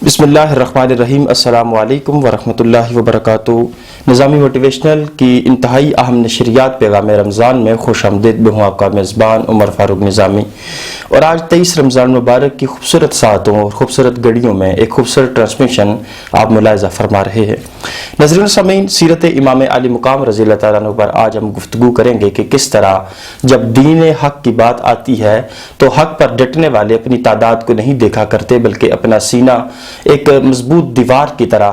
بسم اللہ الرحمن الرحیم۔ السلام علیکم ورحمۃ اللہ وبرکاتہ۔ نظامی موٹیویشنل کی انتہائی اہم نشریات پیغام رمضان میں خوش آمدید۔ میں ہوں آپ کا میزبان عمر فاروق نظامی، اور آج 23 رمضان مبارک کی خوبصورت ساعتوں اور خوبصورت گھڑیوں میں ایک خوبصورت ٹرانسمیشن آپ ملاحظہ فرما رہے ہیں۔ ناظرین سامعین، سیرت امام علی مقام رضی اللہ تعالیٰ عنہ پر آج ہم گفتگو کریں گے کہ کس طرح جب دین حق کی بات آتی ہے تو حق پر ڈٹنے والے اپنی تعداد کو نہیں دیکھا کرتے، بلکہ اپنا سینہ ایک مضبوط دیوار کی طرح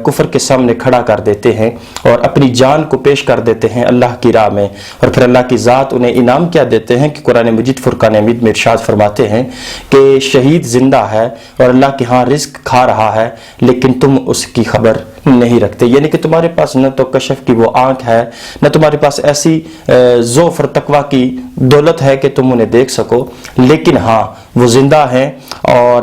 کفر کے سامنے کھڑا کر دیتے ہیں اور اپنی جان کو پیش کر دیتے ہیں اللہ کی راہ میں، اور پھر اللہ کی ذات انہیں انعام کیا دیتے ہیں کہ قرآن مجید فرقان حمید میں ارشاد فرماتے ہیں کہ شہید زندہ ہے اور اللہ کے ہاں رزق کھا رہا ہے، لیکن تم اس کی خبر نہیں رکھتے۔ یعنی کہ تمہارے پاس نہ تو کشف کی وہ آنکھ ہے، نہ تمہارے پاس ایسی ذوف اور تقویٰ کی دولت ہے کہ تم انہیں دیکھ سکو، لیکن ہاں وہ زندہ ہیں، اور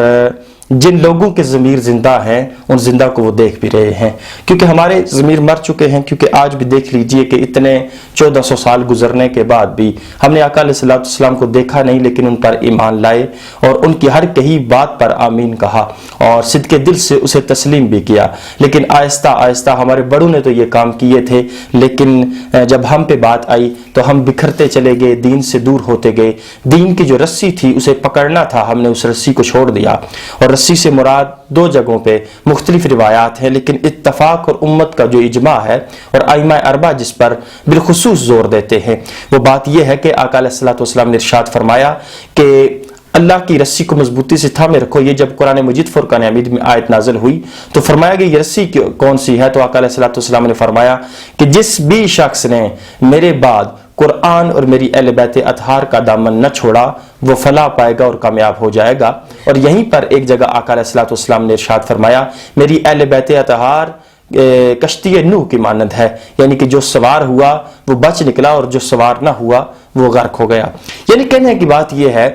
جن لوگوں کے ضمیر زندہ ہیں ان زندہ کو وہ دیکھ بھی رہے ہیں، کیونکہ ہمارے ضمیر مر چکے ہیں۔ کیونکہ آج بھی دیکھ لیجئے کہ اتنے 1400 سال گزرنے کے بعد بھی ہم نے آقا علیہ السلام کو دیکھا نہیں، لیکن ان پر ایمان لائے اور ان کی ہر کہی بات پر آمین کہا اور صدق دل سے اسے تسلیم بھی کیا۔ لیکن آہستہ آہستہ ہمارے بڑوں نے تو یہ کام کیے تھے، لیکن جب ہم پہ بات آئی تو ہم بکھرتے چلے گئے، دین سے دور ہوتے گئے۔ دین کی جو رسی تھی اسے پکڑنا تھا، ہم نے اس رسی کو چھوڑ دیا، اور رسی سے مراد دو جگہوں پہ مختلف روایات ہیں، لیکن اتفاق اور امت کا جو اجماع ہے اور ائمہ اربعہ جس پر بالخصوص زور دیتے ہیں، وہ بات یہ ہے کہ آقا علیہ السلام نے ارشاد فرمایا کہ اللہ کی رسی کو مضبوطی سے تھامے رکھو۔ یہ جب قرآن مجید فرقان حمید میں آیت نازل ہوئی تو فرمایا کہ یہ رسی کون سی ہے؟ تو آقا علیہ السلام نے فرمایا کہ جس بھی شخص نے میرے بعد قرآن اور میری اہل بیت اطہار کا دامن نہ چھوڑا وہ فلاح پائے گا اور کامیاب ہو جائے گا۔ اور یہیں پر ایک جگہ آقا علیہ السلام نے ارشاد فرمایا میری اہل بیت اطہار کشتی نوح کی مانند ہے، یعنی کہ جو سوار ہوا وہ بچ نکلا اور جو سوار نہ ہوا وہ غرق ہو گیا۔ یعنی کہنے کی بات یہ ہے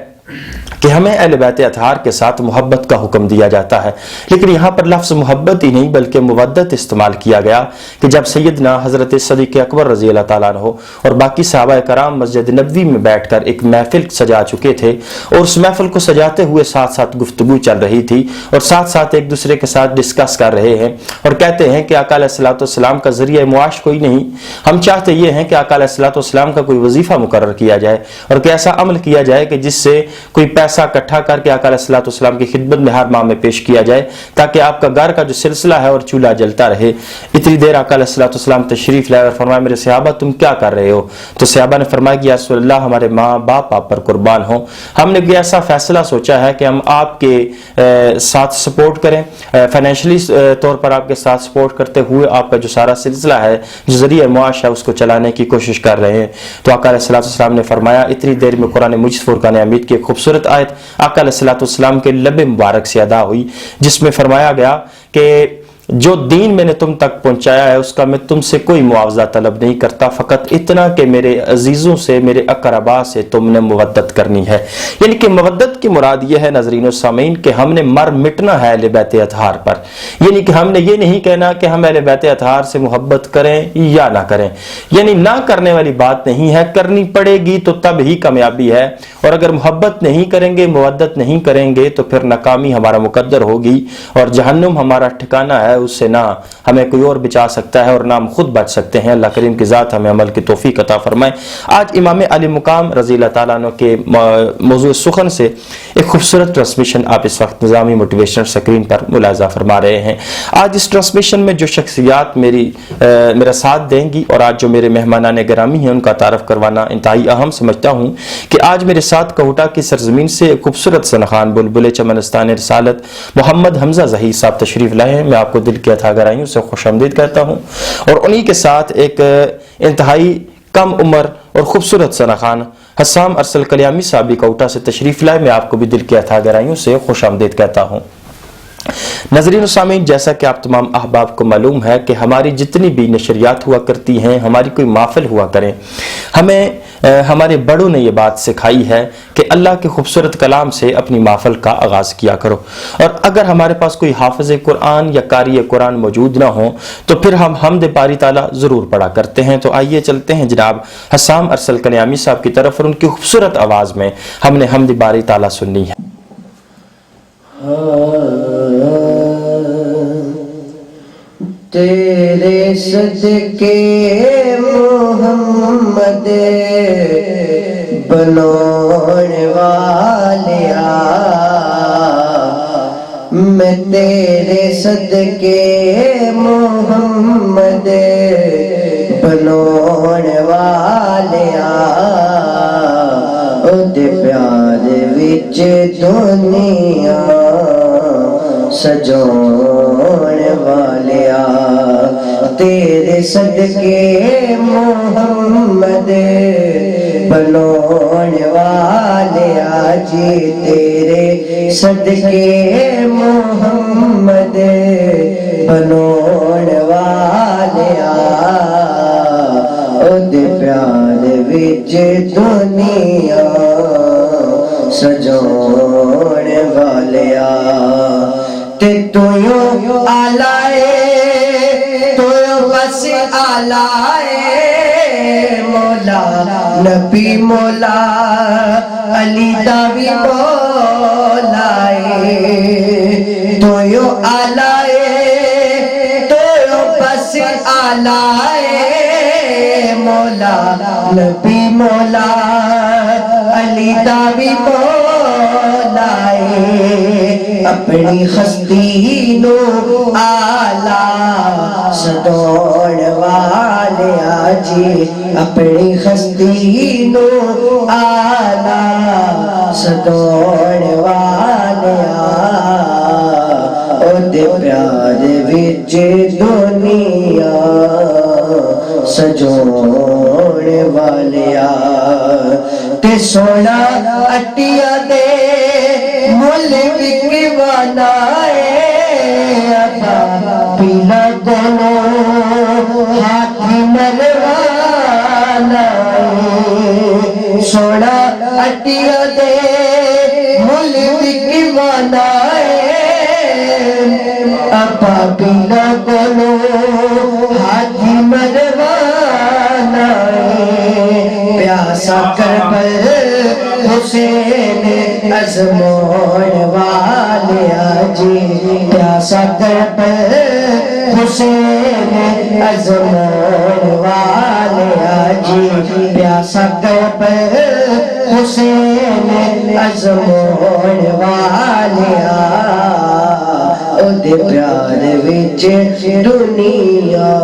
کہ ہمیں اہل بیت اطہار کے ساتھ محبت کا حکم دیا جاتا ہے، لیکن یہاں پر لفظ محبت ہی نہیں بلکہ مودت استعمال کیا گیا کہ جب سیدنا حضرت صدیق اکبر رضی اللہ تعالیٰ عنہ اور باقی صحابہ کرام مسجد نبوی میں بیٹھ کر ایک محفل سجا چکے تھے، اور اس محفل کو سجاتے ہوئے ساتھ ساتھ گفتگو چل رہی تھی اور ساتھ ساتھ ایک دوسرے کے ساتھ ڈسکس کر رہے ہیں، اور کہتے ہیں کہ آقا علیہ السلام کا ذریعہ معاش کوئی نہیں، ہم چاہتے یہ ہیں کہ آقا علیہ السلام کا کوئی وظیفہ مقرر کیا جائے اور کہ ایسا عمل کیا جائے کہ جس سے کوئی پیسہ اکٹھا کر کے آقا علیہ السلام کی خدمت میں ہر ماہ میں پیش کیا جائے، تاکہ آپ کا گھر کا جو سلسلہ ہے اور چولہا جلتا رہے۔ اتنی دیر آقا علیہ السلام تشریف لائے اور فرمایا میرے صحابہ تم کیا کر رہے ہو؟ تو صحابہ نے فرمایا کہ یا رسول اللہ ہمارے ماں باپ آپ پر قربان ہوں، ہم نے کوئی ایسا فیصلہ سوچا ہے کہ ہم آپ کے ساتھ سپورٹ کریں، فائنینشلی طور پر آپ کے ساتھ سپورٹ کرتے ہوئے آپ کا جو سارا سلسلہ ہے جو ذریعہ معاش ہے اس کو چلانے کی کوشش کر رہے ہیں۔ تو آقا علیہ السلام نے فرمایا اتنی دیر میں قرآن مجید فرقان حمید کی ایک خوبصورت آیت آقا علیہ السلام کے لب مبارک سے ادا ہوئی، جس میں فرمایا گیا کہ جو دین میں نے تم تک پہنچایا ہے اس کا میں تم سے کوئی معاوضہ طلب نہیں کرتا، فقط اتنا کہ میرے عزیزوں سے میرے اقرباء سے تم نے مودت کرنی ہے۔ یعنی کہ مودت کی مراد یہ ہے ناظرین و سامعین کہ ہم نے مر مٹنا ہے اہل بیت اطہار پر، یعنی کہ ہم نے یہ نہیں کہنا کہ ہم اہل بیت اطہار سے محبت کریں یا نہ کریں، یعنی نہ کرنے والی بات نہیں ہے، کرنی پڑے گی تو تب ہی کامیابی ہے، اور اگر محبت نہیں کریں گے مودت نہیں کریں گے تو پھر ناکامی ہمارا مقدر ہوگی، اور جہنم ہمارا ٹھکانہ ہے، اس سے نہ ہمیں کوئی اور بچا سکتا ہے اور نہ ہم خود بچ سکتے ہیں۔ اللہ کریم کی ذات ہمیں عمل کی توفیق عطا فرمائے۔ آج امام علی مقام رضی اللہ تعالیٰ عنہ کے موضوع سخن سے ایک خوبصورت ٹرانسمیشن آپ اس وقت نظامی موٹیویشنل سکرین پر ملاحظہ فرما رہے ہیں۔ آج اس ٹرانسمیشن میں جو شخصیات میرا ساتھ دیں گی اور آج جو میرے مہمانان گرامی ہیں ان کا تعارف کروانا انتہائی اہم سمجھتا ہوں کہ آج میرے ساتھ کوٹا کی سرزمین سے ایک خوبصورت سنخان بلبل چمنستان رسالت محمد حمزہ ظہیر صاحب تشریف لائے ہیں۔ میں آپ کو دل کی عطا گرائیوں سے خوش آمدید کہتا ہوں، اور انہی کے ساتھ ایک انتہائی کم عمر اور خوبصورت سنخان حسام ارسل کلیامی صاحب کوٹا سے تشریف لائے۔ میں آپ کو بھی دل کی عطا گرائیوں سے خوش آمدید کہتا ہوں۔ ناظرین و سامعین، جیسا کہ آپ تمام احباب کو معلوم ہے کہ ہماری جتنی بھی نشریات ہوا کرتی ہیں، ہماری کوئی محفل ہوا کریں، ہمیں ہمارے بڑوں نے یہ بات سکھائی ہے کہ اللہ کے خوبصورت کلام سے اپنی محفل کا آغاز کیا کرو، اور اگر ہمارے پاس کوئی حافظ قرآن یا قاری قرآن موجود نہ ہو تو پھر ہم حمد باری تعالیٰ ضرور پڑھا کرتے ہیں۔ تو آئیے چلتے ہیں جناب حسام ارسل کلیامی صاحب کی طرف، اور ان کی خوبصورت آواز میں ہم نے حمد باری تعالیٰ سننی ہے۔ تیرے صدقے محمد بناون والیا میں تیرے صدقے محمد بناون والیا اودے پیار وچ دنیا سجاون والیا تیرے صدقے محمد بناون والیا جی تیرے صدقے محمد بناون والیا اودے پیار وچ دنیا سجاون والیا تے تویوں آلائے تویوں بس آلائے مولا نبی مولا علی دا بھی مولائے تویوں آلائے تویوں بس آلائے مولا نبی مولا علی دا بھی مولائے اپنی ہستی نو آلہ سدون والیا جی اپنی ہستی نو آلہ سدون والیا اودے پیار وچ دنیا سجون والیا تے سونا اٹیا دے مل وکوانا پیلا کونو ہاتھی مروانا سونا اٹیا دے مل وکوانا اپا پیلا کونو ہاتھی مروانا پیاسا کربل حسین ازمون والیا جی پیاسا کربل حسین ازمون والیا جی پیاسا کربل حسین ازمون والیا اودے پیار وچ دنیا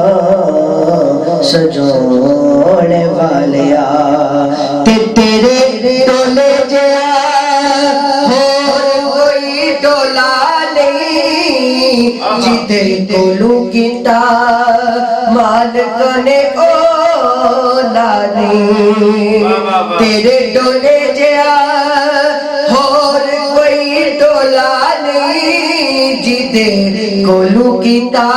سجاون والیا تے تیرے ٹولے جیا ہور کوئی ٹولا نہیں جدے کولو کیتا مالک نے اولا نہیں تیرے ٹولے جیا ہور کوئی ٹولا نہیں جدے کولو کیتا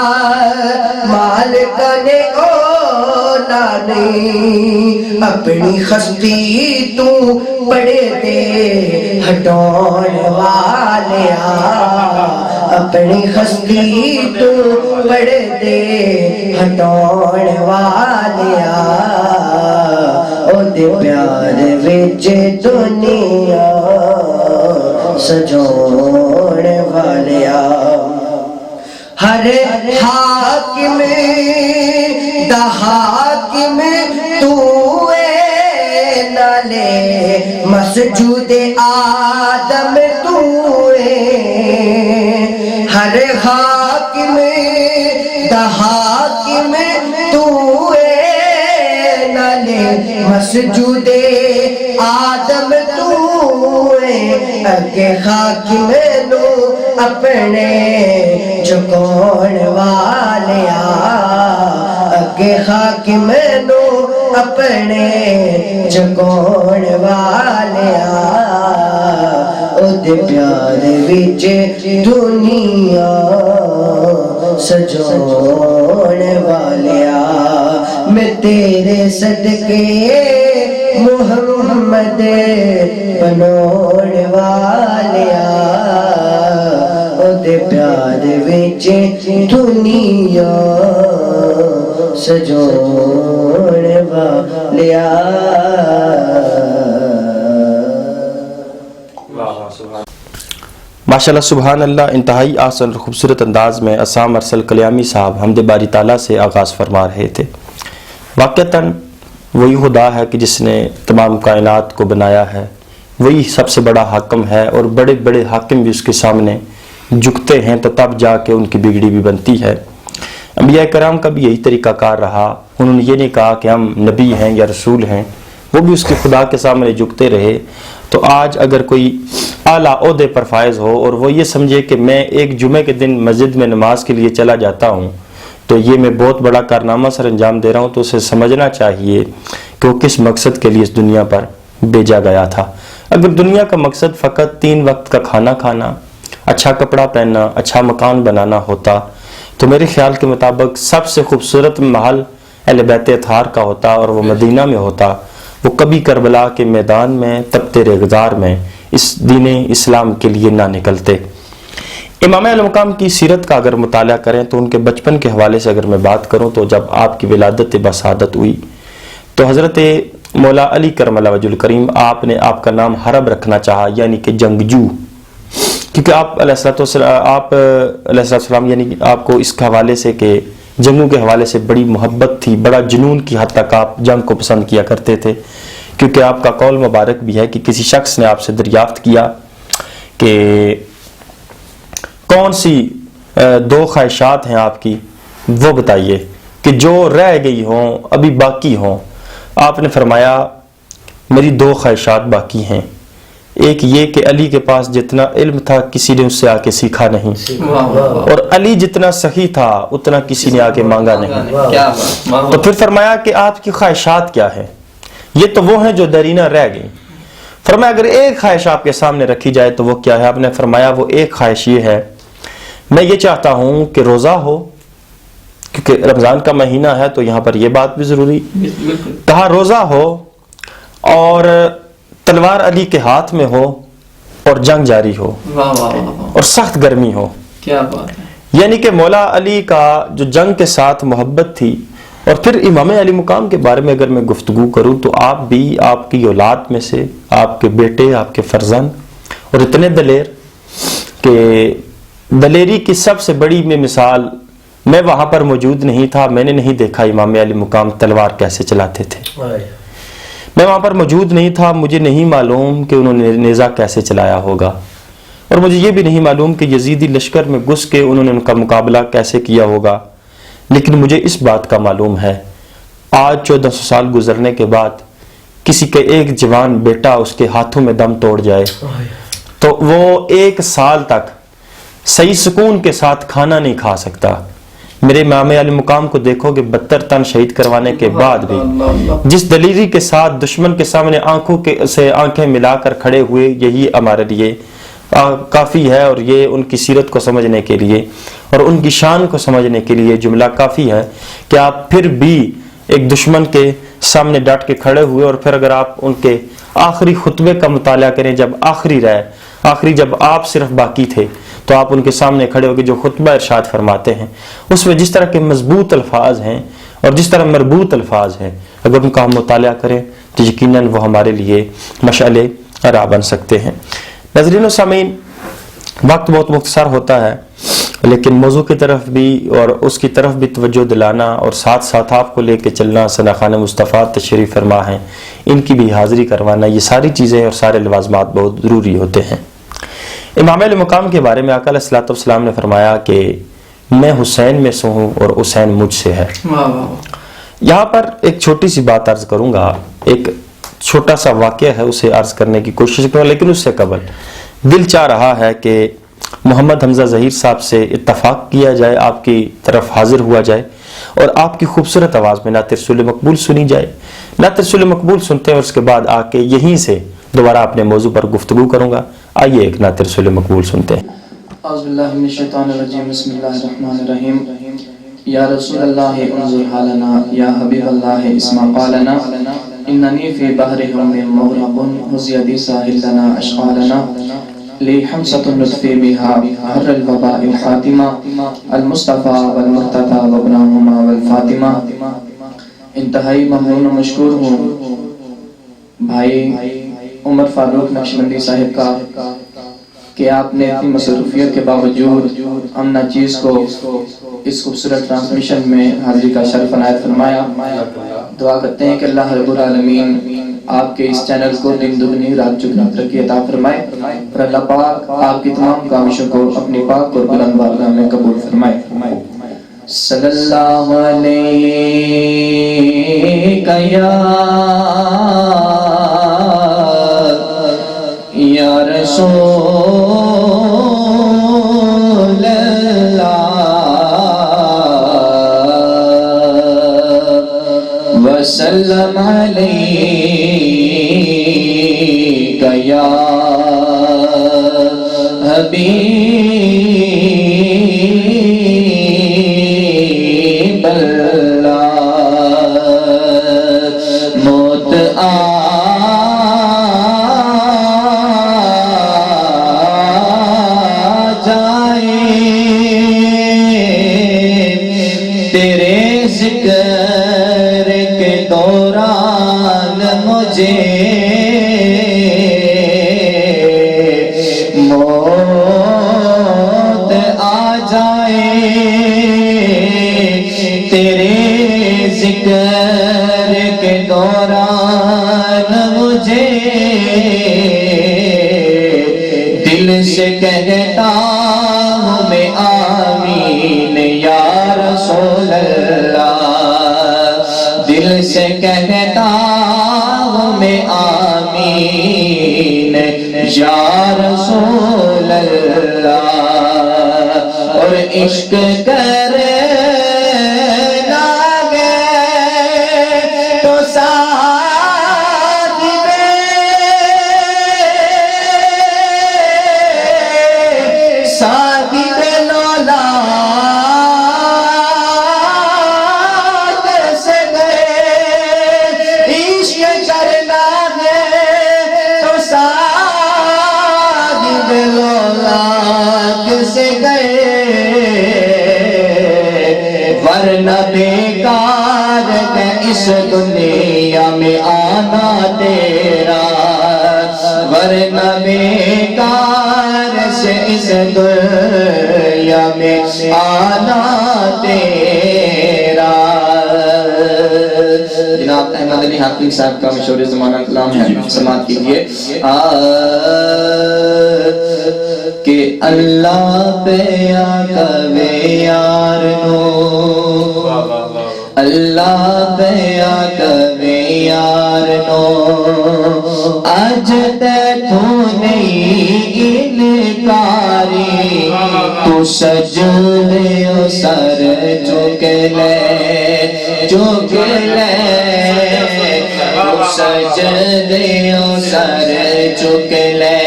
مالک نے اولا نہیں اپنی ہستی تو پڑے دے ہٹون والیا اپنی ہستی تو پڑے دے ہٹون والیا اودے پیار وچ دنیا سجاون والیا ہر حاکم دا حاکم تو نالے مسجود آدم تو ہر حاکم دا حاکم تو نالے مسجود آدم تو اگے حاکم نو اپنے جھکون والیا اگے حاکم نو اپنے جھکون والیا اودے پیار وچ دنیا سجاون والیا میں تیرے صدقے محمد بناون والیا اودے پیار وچ دنیا سجاون والیا ماشاءاللہ سبحان اللہ، انتہائی آسان اور خوبصورت انداز میں اسام ارسل کلیامی صاحب حمد باری تعالیٰ سے آغاز فرما رہے تھے۔ واقعتاً وہی خدا ہے کہ جس نے تمام کائنات کو بنایا ہے، وہی سب سے بڑا حاکم ہے، اور بڑے بڑے حاکم بھی اس کے سامنے جھکتے ہیں تو تب جا کے ان کی بگڑی بھی بنتی ہے۔ انبیاء کرام کا بھی یہی طریقہ کار رہا، انہوں نے یہ نہیں کہا کہ ہم نبی ہیں یا رسول ہیں، وہ بھی اس کے خدا کے سامنے جھکتے رہے۔ تو آج اگر کوئی اعلیٰ عہدے پر فائز ہو اور وہ یہ سمجھے کہ میں ایک جمعے کے دن مسجد میں نماز کے لیے چلا جاتا ہوں تو یہ میں بہت بڑا کارنامہ سر انجام دے رہا ہوں، تو اسے سمجھنا چاہیے کہ وہ کس مقصد کے لیے اس دنیا پر بھیجا گیا تھا۔ اگر دنیا کا مقصد فقط 3 وقت کا کھانا کھانا، اچھا کپڑا پہننا، اچھا مکان بنانا ہوتا تو میرے خیال کے مطابق سب سے خوبصورت محل اہل بیت اطہار کا ہوتا اور وہ مدینہ میں ہوتا۔ وہ کبھی کربلا کے میدان میں تپتے ریگزار میں اس دین اسلام کے لیے نہ نکلتے۔ امام علیہ مقام کی سیرت کا اگر مطالعہ کریں تو ان کے بچپن کے حوالے سے اگر میں بات کروں تو جب آپ کی ولادت بسعادت ہوئی تو حضرت مولا علی کرم اللہ وجہ الکریم آپ نے آپ کا نام حرب رکھنا چاہا، یعنی کہ جنگجو، کیونکہ آپ علیہ السلام یعنی کہ آپ کو اس کے حوالے سے کہ جنگوں کے حوالے سے بڑی محبت تھی، بڑا جنون کی حد تک آپ جنگ کو پسند کیا کرتے تھے، کیونکہ آپ کا قول مبارک بھی ہے کہ کسی شخص نے آپ سے دریافت کیا کہ کون سی 2 خواہشات ہیں آپ کی، وہ بتائیے کہ جو رہ گئی ہوں ابھی باقی ہوں۔ آپ نے فرمایا میری 2 خواہشات باقی ہیں، ایک یہ کہ علی کے پاس جتنا علم تھا کسی نے اس سے آ کے سیکھا نہیں، اور علی جتنا سخی تھا اتنا کسی نے آ کے مانگا نہیں۔ تو پھر فرمایا کہ آپ کی خواہشات کیا ہے؟ یہ تو وہ ہیں جو درینہ رہ گئی۔ فرمایا اگر ایک خواہش آپ کے سامنے رکھی جائے تو وہ کیا ہے؟ آپ نے فرمایا وہ ایک خواہش یہ ہے، میں یہ چاہتا ہوں کہ روزہ ہو، کیونکہ رمضان کا مہینہ ہے تو یہاں پر یہ بات بھی ضروری، کہا روزہ ہو اور تلوار علی کے ہاتھ میں ہو اور جنگ جاری ہو اور سخت گرمی ہو۔ کیا بات ہے! یعنی کہ مولا علی کا جو جنگ کے ساتھ محبت تھی۔ اور پھر امام علی مقام کے بارے میں اگر میں گفتگو کروں تو آپ بھی آپ کی اولاد میں سے آپ کے بیٹے، آپ کے فرزند، اور اتنے دلیر کہ دلیری کی سب سے بڑی میں مثال، میں وہاں پر موجود نہیں تھا، میں نے نہیں دیکھا امام علی مقام تلوار کیسے چلاتے تھے، میں وہاں پر موجود نہیں تھا، مجھے نہیں معلوم کہ انہوں نے نیزہ کیسے چلایا ہوگا، اور مجھے یہ بھی نہیں معلوم کہ یزیدی لشکر میں گھس کے انہوں نے ان کا مقابلہ کیسے کیا ہوگا۔ لیکن مجھے اس بات کا معلوم ہے آج 1400 سال گزرنے کے بعد کسی کے ایک جوان بیٹا اس کے ہاتھوں میں دم توڑ جائے تو وہ 1 سال تک صحیح سکون کے ساتھ کھانا نہیں کھا سکتا۔ میرے امام علی مقام کو دیکھو کہ 72 تن شہید کروانے کے بعد بھی جس دلیری کے ساتھ دشمن کے سامنے آنکھوں سے آنکھیں ملا کر کھڑے ہوئے، یہی ہمارے لیے کافی ہے، اور یہ ان کی سیرت کو سمجھنے کے لیے اور ان کی شان کو سمجھنے کے لیے جملہ کافی ہے کہ آپ پھر بھی ایک دشمن کے سامنے ڈٹ کے کھڑے ہوئے، اور پھر اگر آپ ان کے آخری خطبے کا مطالعہ کریں، جب آخری جب آپ صرف باقی تھے تو آپ ان کے سامنے کھڑے ہو کے جو خطبہ ارشاد فرماتے ہیں اس میں جس طرح کے مضبوط الفاظ ہیں اور جس طرح مربوط الفاظ ہیں، اگر ان کا ہم مطالعہ کریں تو یقیناً وہ ہمارے لیے مشعل راہ بن سکتے ہیں۔ ناظرین و سامعین، وقت بہت مختصر ہوتا ہے، لیکن موضوع کی طرف بھی اور اس کی طرف بھی توجہ دلانا اور ساتھ ساتھ آپ کو لے کے چلنا، ثناخان مصطفیٰ تشریف فرما ہیں، ان کی بھی حاضری کروانا، یہ ساری چیزیں اور سارے لوازمات بہت ضروری ہوتے ہیں۔ امام علیہ مقام کے بارے میں آقا علیہ الصلوۃ والسلام نے فرمایا کہ میں حسین میں سے ہوں اور حسین مجھ سے ہے۔ یہاں پر ایک چھوٹی سی بات عرض کروں گا، ایک چھوٹا سا واقعہ ہے، اسے عرض کرنے کی کوشش کروں، لیکن اس سے قبل دل چاہ رہا ہے کہ محمد حمزہ ظہیر صاحب سے اتفاق کیا جائے، آپ کی طرف حاضر ہوا جائے اور آپ کی خوبصورت آواز میں نعت رسول مقبول سنی جائے۔ نعت رسول مقبول سنتے ہیں اور اس کے بعد آ کے یہیں سے دوبارہ اپنے موضوع پر گفتگو کروں گا۔ آئیے ایک نعت رسول مقبول سنتے ہیں۔ اعوذ باللہ من الشیطان الرجیم، بسم اللہ الرحمن الرحیم۔ یا رسول اللہ انظر حالنا، یا حبیب اللہ اسمع قالنا، اننی فی بحر ہم مغرق، خذ یدی ساحل لنا اشغالنا، لی حمصۃ اللطف بہا حر الوباء الخاتمہ، المصطفیٰ والمرتضیٰ وابناہما والفاطمہ۔ انتہائی ممنون و مشکور ہوں بھائی عمر فاروق نقشبندی صاحب کا کہ آپ نے اتنی مصروفیت کے باوجود ہم ناچیز کو اس خوبصورت ٹرانسمیشن میں حاضری کا شرف عنایت فرمایا۔ دعا کرتے ہیں کہ اللہ رب العالمین آپ کے اس چینل کو دن دگنی رات چگنی ترقی عطا فرمائے، اور اللہ پاک آپ کی تمام کاوشوں کو اپنی پاک اور بلند بارگاہ میں قبول فرمائے۔ صلی اللہ علیہ یا رسول اللہ وسلم علیک یا حبیب اللہ۔ موت آ جائے تیرے ذکر کے دوران مجھے، موت آ جائے تیرے ذکر کے دوران مجھے، دل سے کہتا ہوں میں آمین یا رسول اللہ، دل سے کہتا ہوں میں آمین یا رسول اللہ، اور عشق کرے ورنہ بیکار ہے اس دنیا میں آنا تیرا، ورنہ بیکار سے اس دنیا میں آنا تیرا۔ جناب احمد علی حافظ صاحب کا مشہور زمانہ کلام ہے، سماعت کیجئے۔ کہ اللہ پہ آکوے یار نو، اللہ پہ آکوے یار نو، آج تے تو نہیں انکاری، تو سجدے سر چک لے، چک لے، تو سجدے سر چک لے،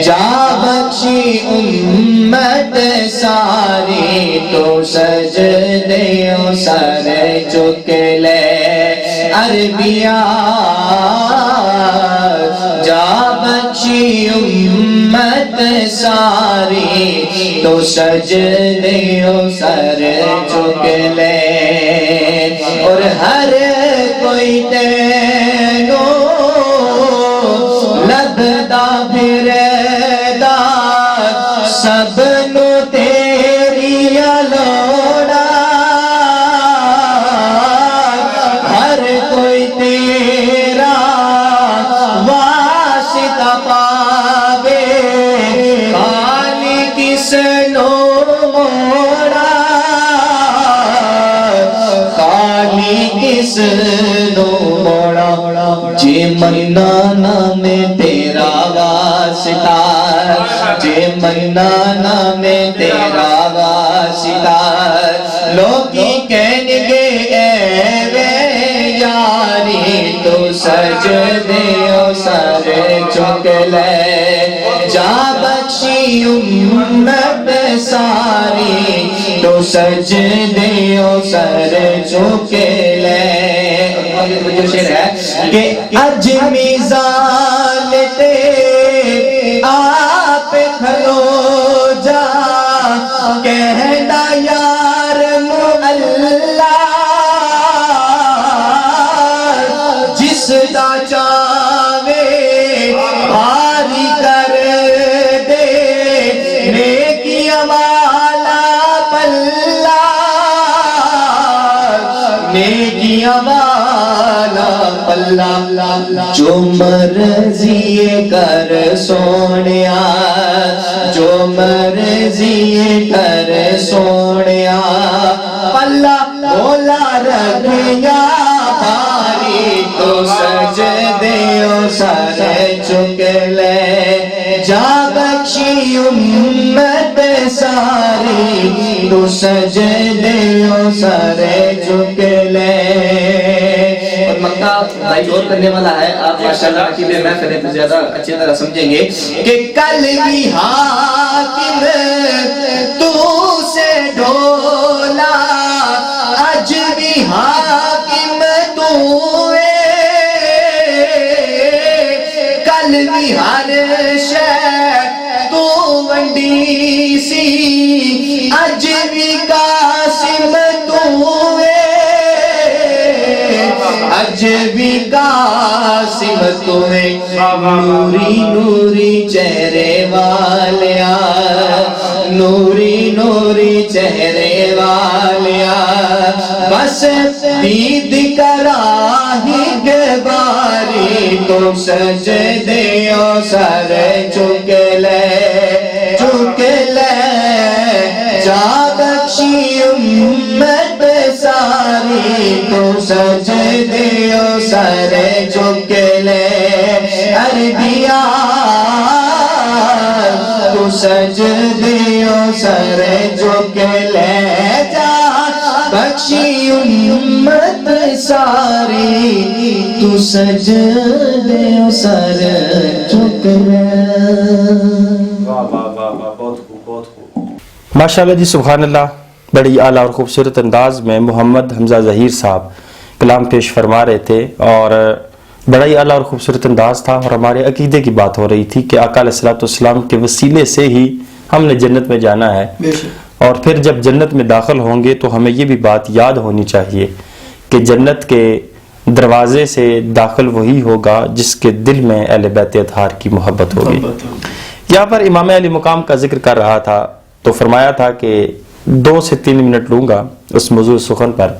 جا بخشی امت ساری، تو سجدے سر چک لے، عربیہ جا بخشی امت ساری، تو سجدے سر چک لے، اور ہر کوئی تینوں لبدا پھردا، سب نو تیری لوڑا، ہر کوئی تیرا واسطہ پاوے، خالی کس نو موڑا، خالی کس نو موڑا، جے منانا میں تیرا واسطہ، جے منانا میں تیرا واسطہ، لوگی کہنے گے اے وے یاری، تو سجدے سر چک لے، جا بخشی امت ساری، تو سجدے سر چک لے۔ جو شعر ہے کہ اج میزان تے آپ کھلو جا، کہنا یار اللہ، جس دا چاہے بھاری کر دے، اللہ جو مرضی کر سونیا جو مرضی کر سونیا پلہ بولا رکھیا بھاری تو سجدے سر چک لے جا بخشی امت ساری تو سجدے سر چک لے. اور مکہ بھائی اور کرنے والا ہے. آپ ماشاءاللہ کی بے محفل تو زیادہ اچھی طرح سمجھیں گے کہ کل بھی حاکم تو سے ڈولا آج بھی حاکم تو کل بھی ہر شے تو ونڈی سی آج بھی قاسم تو آج بھی قاسم تمہیں نوری نوری چہرے والیا نوری نوری چہرے والیا بس دید کراہی کے باری تم سجدے سر چک لے جا بخشی امت ساری تو سجدے سر چک لے عربیا تو سجدے سر چک لے جا بخشی امت ساری تو سجدے سر چک لے. ماشاءاللہ جی سبحان اللہ. بڑی اعلیٰ اور خوبصورت انداز میں محمد حمزہ ظہیر صاحب کلام پیش فرما رہے تھے اور بڑا ہی اعلیٰ اور خوبصورت انداز تھا اور ہمارے عقیدے کی بات ہو رہی تھی کہ آقا علیہ الصلوۃ والسلام کے وسیلے سے ہی ہم نے جنت میں جانا ہے. اور پھر جب جنت میں داخل ہوں گے تو ہمیں یہ بھی بات یاد ہونی چاہیے کہ جنت کے دروازے سے داخل وہی ہوگا جس کے دل میں اہل بیت اطہار کی محبت ہوگی. یہاں پر امام علی مقام کا ذکر کر رہا تھا تو فرمایا تھا کہ 2 سے 3 منٹ لوں گا اس موضوع سخن پر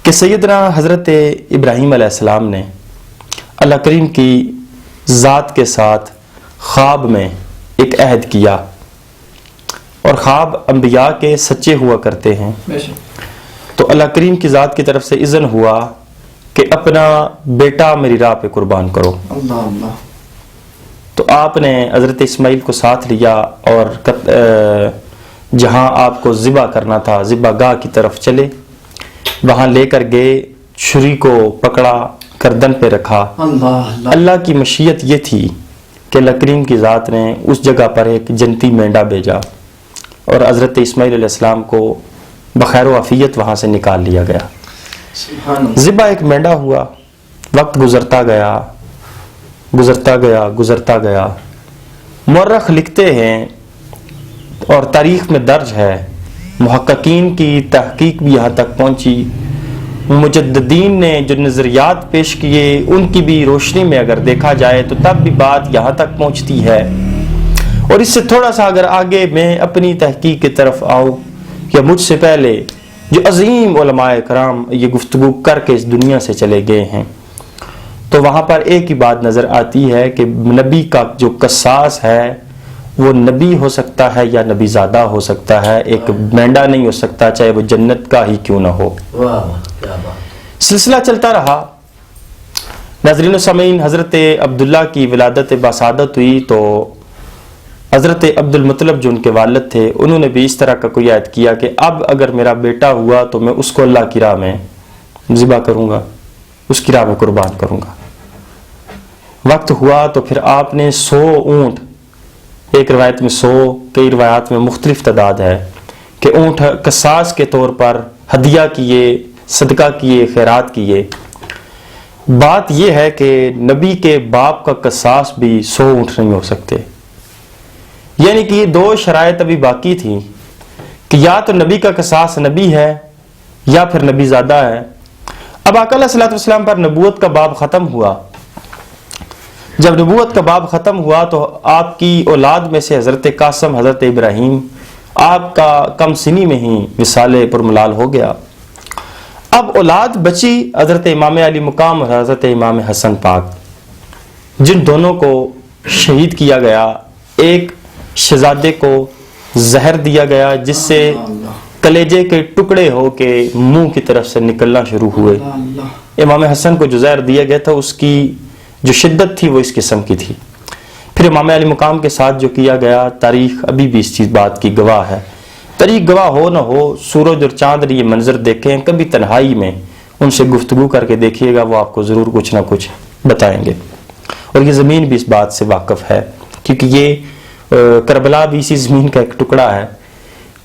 کہ سیدنا حضرت ابراہیم علیہ السلام نے اللہ کریم کی ذات کے ساتھ خواب میں ایک عہد کیا اور خواب انبیاء کے سچے ہوا کرتے ہیں. تو اللہ کریم کی ذات کی طرف سے اذن ہوا کہ اپنا بیٹا میری راہ پہ قربان کرو. تو آپ نے حضرت اسماعیل کو ساتھ لیا اور جہاں آپ کو ذبح کرنا تھا ذبح گاہ کی طرف چلے. وہاں لے کر گئے, چھری کو پکڑا, گردن پہ رکھا. اللہ کی مشیت یہ تھی کہ اللہ کریم کی ذات نے اس جگہ پر ایک جنتی مینڈا بھیجا اور حضرت اسماعیل علیہ السلام کو بخیر و عافیت وہاں سے نکال لیا گیا. ذبح ایک مینڈا ہوا. وقت گزرتا گیا گزرتا گیا گزرتا گیا. مورخ لکھتے ہیں اور تاریخ میں درج ہے, محققین کی تحقیق بھی یہاں تک پہنچی, مجددین نے جو نظریات پیش کیے ان کی بھی روشنی میں اگر دیکھا جائے تو تب بھی بات یہاں تک پہنچتی ہے. اور اس سے تھوڑا سا اگر آگے میں اپنی تحقیق کی طرف آؤں, یا مجھ سے پہلے جو عظیم علماء کرام یہ گفتگو کر کے اس دنیا سے چلے گئے ہیں, تو وہاں پر ایک ہی بات نظر آتی ہے کہ نبی کا جو قصاص ہے وہ نبی ہو سکتا ہے یا نبی زادہ ہو سکتا ہے, ایک مینڈا نہیں ہو سکتا چاہے وہ جنت کا ہی کیوں نہ ہو. سلسلہ چلتا رہا. ناظرین و سامعین, حضرت عبداللہ کی ولادت باسعادت ہوئی تو حضرت عبد المطلب جو ان کے والد تھے انہوں نے بھی اس طرح کا کوئی عہد کیا کہ اب اگر میرا بیٹا ہوا تو میں اس کو اللہ کی راہ میں ذبح کروں گا, اس کی راہ میں قربان کروں گا. وقت ہوا تو پھر آپ نے 100 اونٹ, ایک روایت میں 100, کئی روایات میں مختلف تعداد ہے, کہ اونٹ قصاص کے طور پر ہدیہ کیے, صدقہ کیے, خیرات کیے. بات یہ ہے کہ نبی کے باپ کا قصاص بھی 100 اونٹ نہیں ہو سکتے. یعنی کہ یہ 2 شرائط ابھی باقی تھیں کہ یا تو نبی کا قصاص نبی ہے یا پھر نبی زادہ ہے. اب آقا علیہ الصلوۃ والسلام پر نبوت کا باب ختم ہوا. جب نبوت کا باب ختم ہوا تو آپ کی اولاد میں سے حضرت قاسم, حضرت ابراہیم, آپ کا کم سنی میں ہی وصال پر ملال ہو گیا. اب اولاد بچی حضرت امام علی مقام اور حضرت امام حسن پاک، جن دونوں کو شہید کیا گیا، ایک شہزادے کو زہر دیا گیا جس سے کلیجے کے ٹکڑے ہو کے منہ کی طرف سے نکلنا شروع ہوئے۔ امام حسن کو جو زہر دیا گیا تھا اس کی جو شدت تھی وہ اس قسم کی تھی۔ پھر امام علی مقام کے ساتھ جو کیا گیا، تاریخ ابھی بھی اس چیز بات کی گواہ ہے۔ تاریخ گواہ ہو نہ ہو، سورج اور چاند نے یہ منظر دیکھیں، کبھی تنہائی میں ان سے گفتگو کر کے دیکھیے گا، وہ آپ کو ضرور کچھ نہ کچھ بتائیں گے۔ اور یہ زمین بھی اس بات سے واقف ہے، کیونکہ یہ کربلا بھی اسی زمین کا ایک ٹکڑا ہے،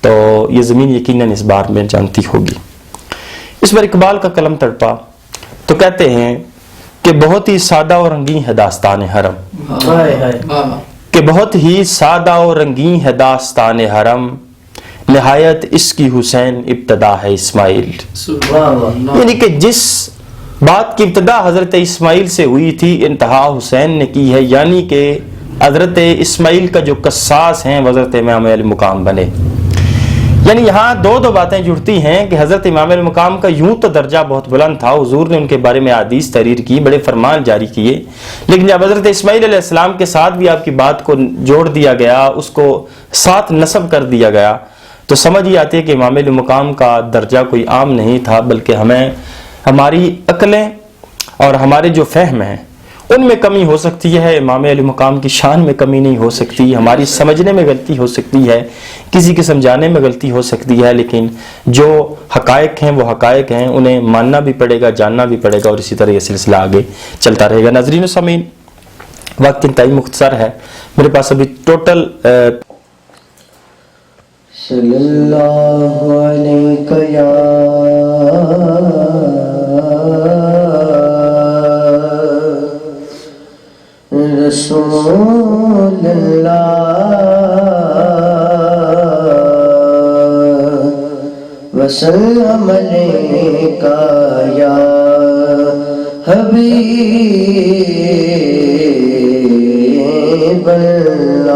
تو یہ زمین یقیناً اس بار میں جانتی ہوگی۔ اس پر اقبال کا قلم تڑپا تو کہتے ہیں کہ بہت ہی سادہ اور رنگین ہے داستان حرم، کہ بہت ہی سادہ اور رنگین ہے داستان حرم، نہایت اس کی حسین ابتدا ہے اسماعیل۔ یعنی کہ جس بات کی ابتدا حضرت اسماعیل سے ہوئی تھی، انتہا حسین نے کی ہے، یعنی کہ حضرت اسماعیل کا جو قصاص ہیں وہ حضرت امام علی مقام بنے۔ یعنی یہاں دو باتیں جڑتی ہیں کہ حضرت امام علی مقام کا یوں تو درجہ بہت بلند تھا، حضور نے ان کے بارے میں احادیث تحریر کی، بڑے فرمان جاری کیے، لیکن جب حضرت اسماعیل علیہ السلام کے ساتھ بھی آپ کی بات کو جوڑ دیا گیا، اس کو ساتھ نسب کر دیا گیا، تو سمجھ ہی آتی ہے کہ امام علی مقام کا درجہ کوئی عام نہیں تھا، بلکہ ہمیں ہماری عقلیں اور ہمارے جو فہم ہیں ان میں کمی ہو سکتی ہے، امام علی مقام کی شان میں کمی نہیں ہو سکتی، ہماری سمجھنے میں غلطی ہو سکتی ہے، کسی کے سمجھانے میں غلطی ہو سکتی ہے، لیکن جو حقائق ہیں وہ حقائق ہیں، انہیں ماننا بھی پڑے گا، جاننا بھی پڑے گا، اور اسی طرح یہ سلسلہ آگے چلتا رہے گا۔ ناظرین و سامعین، وقت انتہائی مختصر ہے، میرے پاس ابھی ٹوٹل صلی اللہ علیہ یا رسول اللہ وسلم علیکہ یا حبیب اللہ۔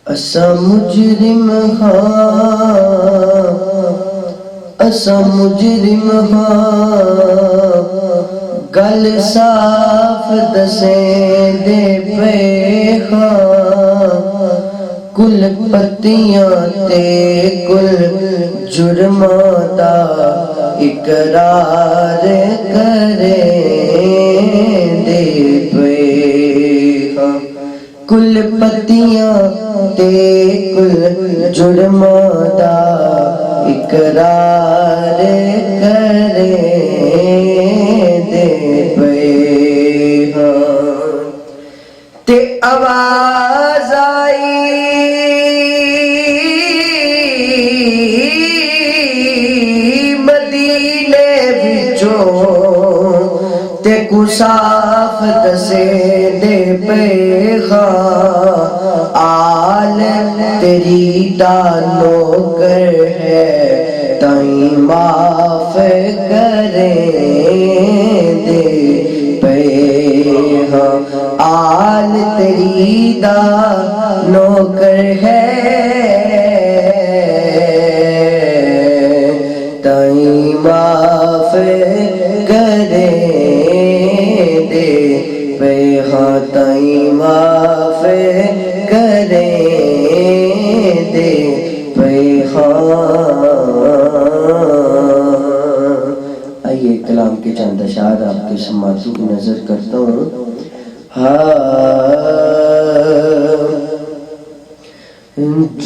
اسا مجرم ہاں گل صاف دسیں دے پے خاں، کل پتیاں تے کل جرماں دا اقرار کریں دے پے خاں، کل پتیاں تے کل جرماں دا اقرار کریں دے پے ہاں، تے آواز آئی مدینے وچوں، تے کو صاف دسے دے پے خاں، آل تیری دا نوکر ہے تائیں معاف کریں دے پے ہاں، آل تیری دا نوکر ہے تائیں معاف کریں دے پے ہاں، تائیں معاف کریں دے پے ہاں۔ آئیے کلام کے چند اشعار آپ کے سماعتوں کی نظر کرتا ہوں۔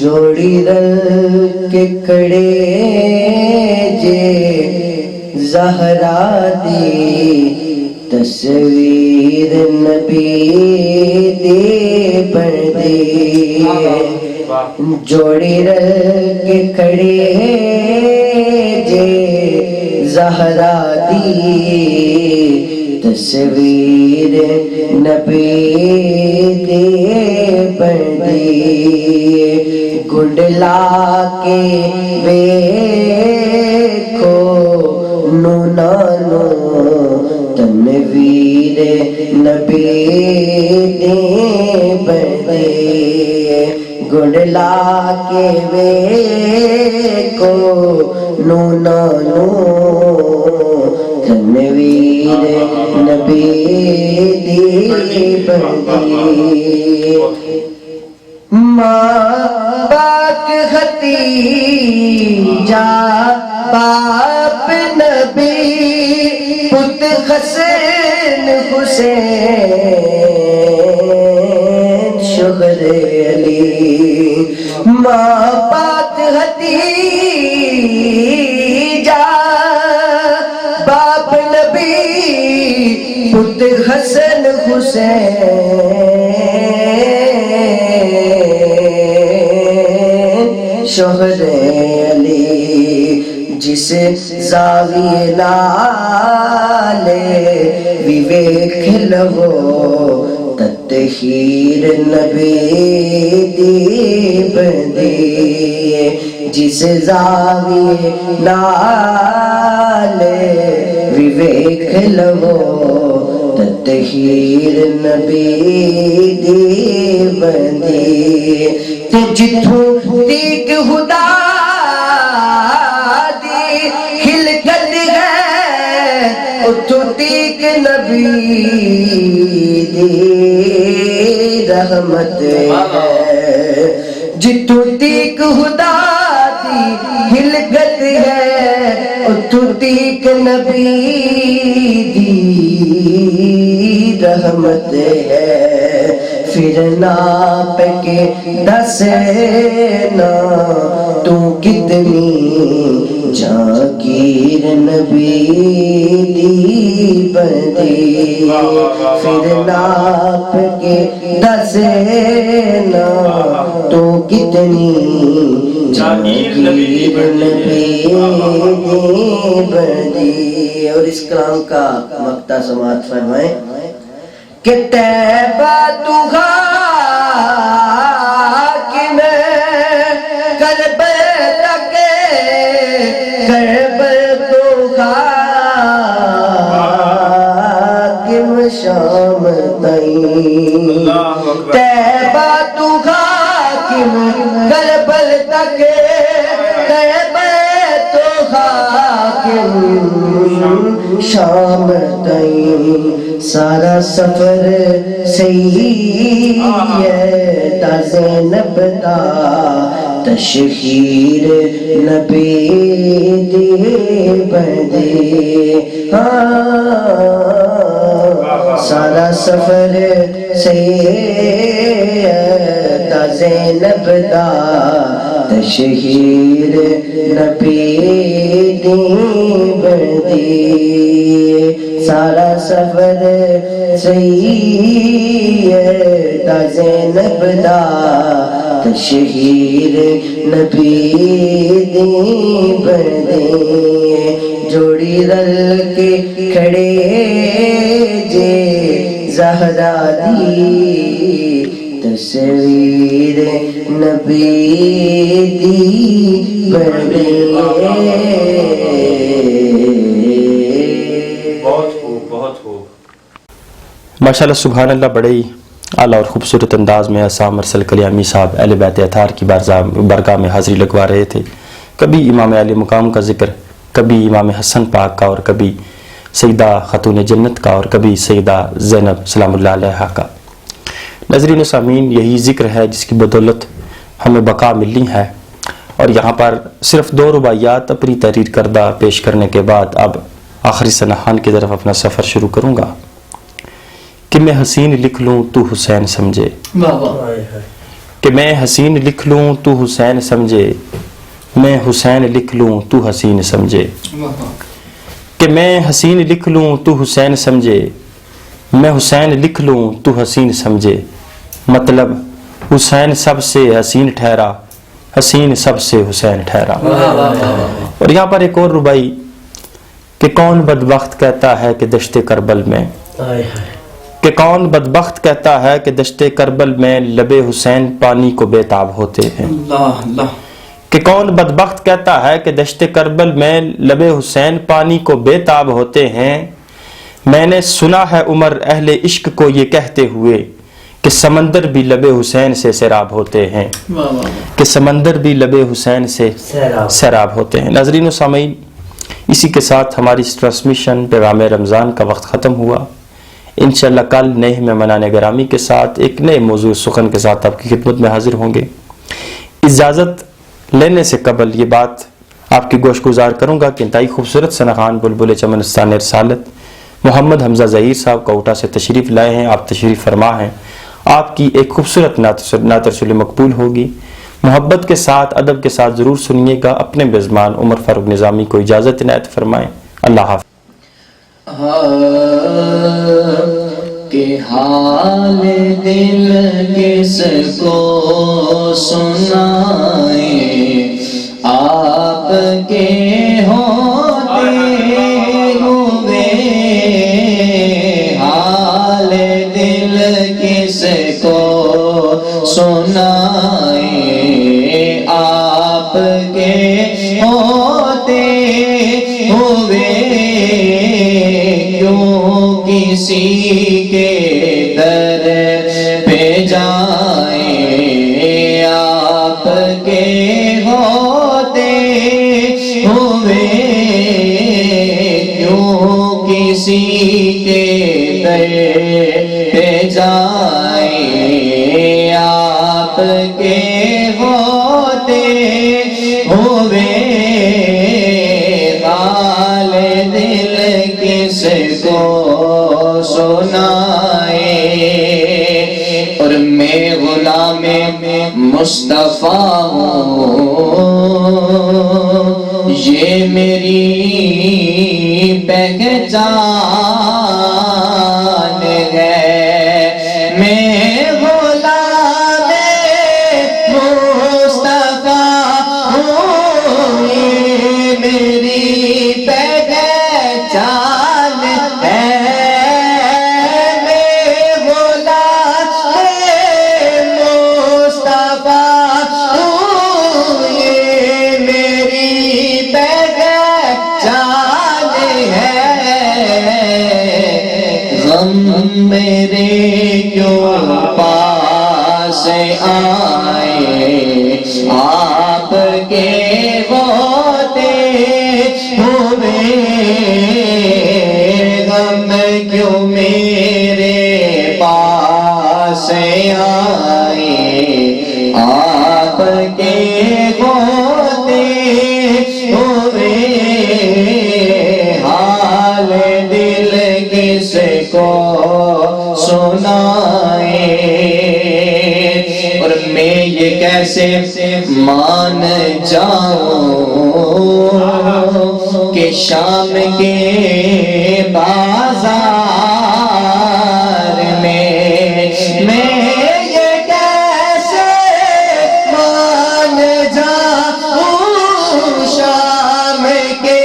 جوڑی رل کے کھڑے جے زہرا دی، تصویر نبی دے پردے، جوڑی رل کے کھڑے جے زہرا دی، تصویر نبی دے پردے، گنڈلا کے ویکھو نونانو، تنویر نبی دے پردے، گنڈلا کے وے کو نو تنویر نبی دی بندی ماں پاک ختیجہ باپ نبی پت حسین حسین شوہر علی ماں پاک ختیجہ باپ نبی پت حسن حسین شوہر علی جس زاویے لال ویویک لو تطہیر نبی دی بندی جس زاویے لال ویویک لو تطہیر نبی دی بندی تے جتھوں دیکھ خدا دی ہلکت ہے اتھوں دیکھ نبی دی رحمت ہے جتھوں دیکھ خدا دی ہلکت ہے اتھوں دیکھ نبی دی رحمت ہے پھر ناپ کے دسنا تو کتنی جاگیر نبی دی بندی پھر ناپ کے دسنا تو کتنی جاگیر نبی دی بندی اور اس کلام کا مقطع سماعت فرمائیں کہ تیبہ تو حاکم کربلا تک کربلا تو حاکم شام تائیں تیبہ تو حاکم کربلا تک کربلا تو حاکم شام تائیں سارا سفر سیدہ زینب دا تشہیر نبی دی بندی سارا سفر سیدہ زینب دا تشہیر نبی دی بندی سارا سفر سیدہ زینب دا تشہیر نبی دی بندی جوڑی رل کے کھڑے جے زہرا دی تصویر نبی دی بندی ماشاءاللہ سبحان اللہ بڑے ہی اعلیٰ اور خوبصورت انداز میں عصام ارسل کلیامی صاحب اہل بیت اطہار کی برگاہ میں حاضری لگوا رہے تھے. کبھی امام علی مقام کا ذکر، کبھی امام حسن پاک کا، اور کبھی سیدہ خاتون جنت کا، اور کبھی سیدہ زینب سلام اللہ علیہا کا. ناظرین و سامعین، یہی ذکر ہے جس کی بدولت ہمیں بقا ملنی ہے. اور یہاں پر صرف 2 رباعیات اپنی تحریر کردہ پیش کرنے کے بعد اب آخری سنحان کی طرف اپنا سفر شروع کروں گا. کہ میں حسین لکھ لوں تو حسین سمجھے، کہ میں حسین لکھ لوں تو حسین سمجھے، میں حسین لکھ لوں تو حسین سمجھے، کہ میں حسین لکھ لوں تو حسین سمجھے، میں حسین لکھ لوں تو حسین سمجھے. مطلب حسین سب سے حسین ٹھہرا، حسین سب سے حسین ٹھہرا. اور یہاں پر ایک اور ربائی کہ کون بدبخت کہتا ہے کہ دشت کربل میں، کہ کون بدبخت کہتا ہے کہ دشت کربل میں لب حسین پانی کو بے-تاب ہوتے ہیں. کہ کون بدبخت کہتا ہے کہ دشت کربل میں لب حسین پانی کو بے-تاب ہوتے ہیں. میں نے سنا ہے عمر اہل عشق کو یہ کہتے ہوئے کہ سمندر بھی لب حسین سے سیراب ہوتے ہیں، کہ سمندر بھی لب حسین سے سیراب ہوتے ہیں۔ ناظرین و سامعین، اسی کے ساتھ ہماری اس ٹرانسمیشن پیغام رمضان کا وقت ختم ہوا۔ انشاءاللہ کل نئے مہمان گرامی کے ساتھ ایک نئے موضوع سخن کے ساتھ آپ کی خدمت میں حاضر ہوں گے۔ اجازت لینے سے قبل یہ بات آپ کی گوش گزار کروں گا کہ انتہائی خوبصورت سنخان بلبل چمنستان رسالت محمد حمزہ ظہیر صاحب کوٹا سے تشریف لائے ہیں، آپ تشریف فرما ہیں۔ آپ کی ایک خوبصورت نعت رسول مقبول ہوگی، محبت کے ساتھ ادب کے ساتھ ضرور سنیے گا۔ اپنے میزبان عمر فاروق نظامی کو اجازت عنایت فرمائیں۔ اللہ حافظ۔ کہ حال دل کس کو سنائے، آپ کے ہوتے ہوئے حال دل کس کو سنائے، آپ کے ہوتے ہوئے کیوں کسی کے در پہ جائیں، آپ کے ہوتے ہوئے کیوں کسی کے در پہ جائیں، آپ کے ہوتے ہوئے حال دل کس کو سنائے۔ اور میں غلام مصطفیٰ ہوں، یہ میری پہچان ہے، میں غلام مصطفیٰ ہوں، یہ میری پہچان ہے، میں غلام مصطفیٰ ہوں، یہ میری پہچان ہے، غم میرے کیوں پاس آئے، آپ کے ہوتے ہوئے غم کیوں میرے پاس آئے، آپ کے ہوتے ہوئے حال دل کس کو سنائے۔ اور میں یہ کیسے مان جاؤں کہ شام کے بازار میں یہ کیسے مان جاؤں، شام کے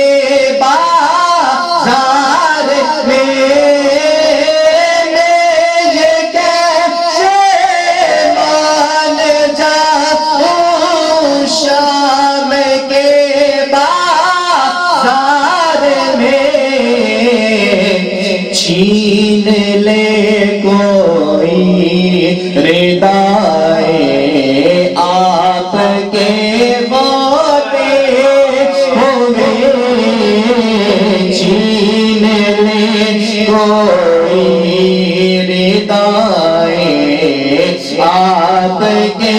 بازار میں یہ کیسے مان جاؤں، شام کے بازار میں چھین لے کوئی ردائے، آپ کے ہوتے ہوئے چھین لے کوئی ردائے، آپ کے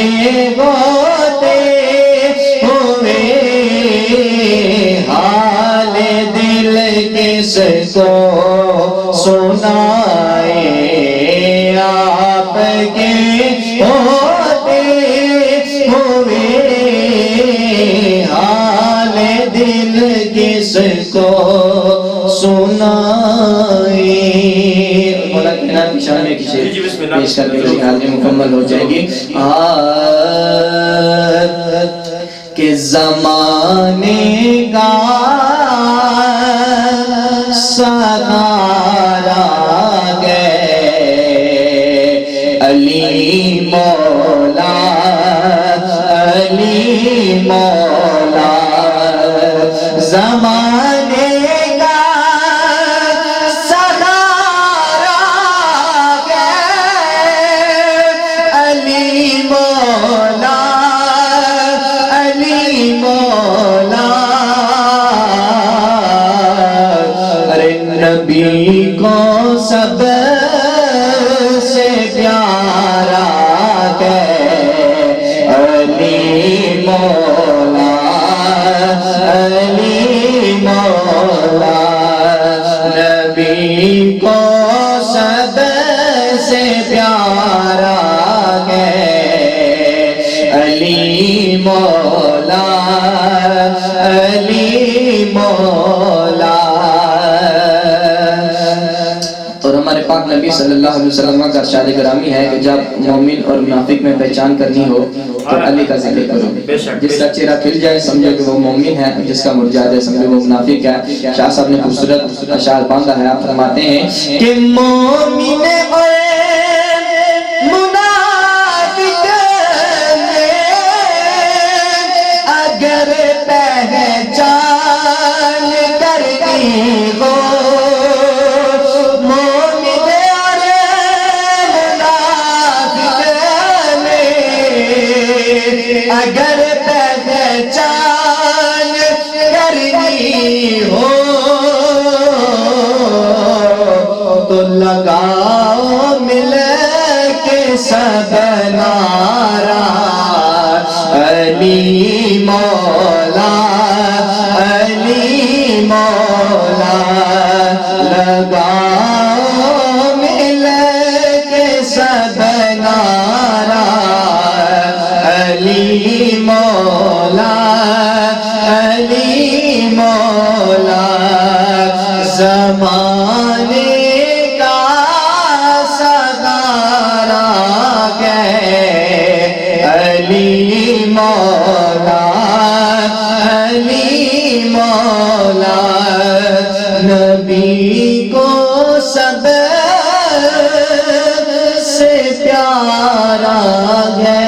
ہوتے ہوئے حال دل کس کو سنائے، آپ کے ہوتے ہوئے حال دل کس کو سنائے۔ مولا کے نام کی شان میں کسی پیش کر کے اس حال میں مکمل ہو جائے گی۔ کہ زمانے کا سہارا گئے علی مولا، علی مولا، زمانے کا سہارا گئے پیارا ہے علی مولا علی مولا. اور ہمارے پاک نبی صلی اللہ علیہ وسلم کا ارشاد گرامی ہے کہ جب مومن اور منافق میں پہچان کرنی ہو تو علی کا ذکر کرو. جس کا چہرہ کھل جائے سمجھو کہ وہ مومن ہے، جس کا مرجا جائے سمجھو وہ منافق ہے. شاہ صاحب نے خوبصورت اشعار باندھا ہے. آپ فرماتے ہیں کہ مومن اور منافق میں اگر پہچان کرنی ہو، اگر پہچان کرنی ہو تو لگاؤ مل کے سب نعرہ علی مولا علی مولا. لگاؤ مل کے سب نعرہ علی مولا علی مولا. زمانے کا سہارا ہے علی مولا علی مولا. نبی کو سب سے پیارا ہے